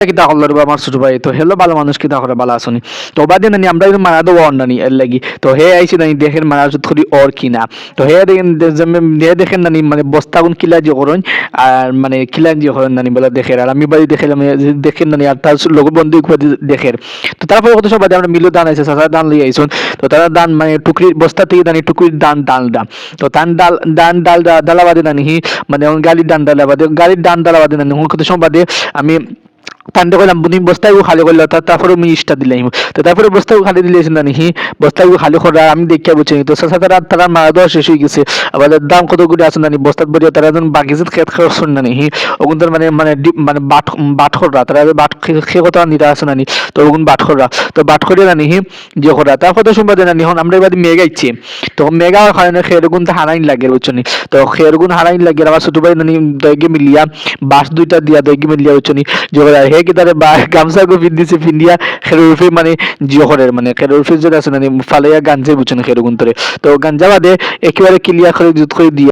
কিতা হল রে আমার ছোট ভাই তো হেলো ভালো মানুষ কিতা করে ভালো আসনি তো বাদে নানি আমরা কিন্তু মারা দেবো নানি এর লাগি তো হে আইছি নানি দেখেন মারা থরি ওর কিনা তো হে দেখেন দেখেন নানি মানে বস্তা কোন কিলা যে করুন আর মানে কিলা যে করেন নানি বলে দেখেন আর আমি বাড়ি দেখলাম দেখেন নানি আর তার লোক বন্ধু দেখের তো তারপরে কত সব বাদে আমরা মিলো দান আছে সাসা দান লিয়ে আইসুন তো তারা দান মানে টুকরির বস্তা থেকে দানি টুকরির দান ডাল দাম তো দান ডাল ডালা বাদে নানি মানে গাড়ির ডান ডালা বাদে গাড়ির ডান ডালা বাদে নানি কত সময় বাদে আমি তান্ডে করলাম বুনি বস্তাগুলো খালি করলো তারপরে আমি ইস্টা দিলাম তো তারপরে বস্তাগুলো খালি দিলেছেন না হি বস্তাগুলো খালি করা আমি দেখিয়া বুঝছি তো সাথে তারা মারা দেওয়া শেষ হয়ে গেছে আবার দাম কত করে আছে নানি বস্তাত বড়িয়া তারা যখন বাগিচত খেত খাওয়ার শুন নানি হি ওগুন তার মানে মানে মানে বাট খররা তারা বাট খেয়ে কথা নিতে আসে নানি তো ওগুন বাট খররা তো বাট করে নানি হি যে খরা তার কথা শুনবা দেয় নানি হন আমরা এবার মেঘ আইছি তো মেঘা হয় না খেরগুন তো হারাইন লাগে বুঝছনি তো খেরগুন হারাইন লাগে আমার ছোট ভাই নানি দইগে মিলিয়া বাস দুইটা দিয়া দইগে মিলিয়া বুঝছনি জোগাড় হে কি তারে বা গামছা গো পিন্দিছে পিন্দিয়া খেরুরফে মানে জিওখরের মানে খেরুরফে যেটা আছে না ফালাইয়া গাঞ্জে বুঝছেন খেরুগুন তরে তো গাঞ্জা বাদে একেবারে ক্লিয়ার করে জুত করে দিয়া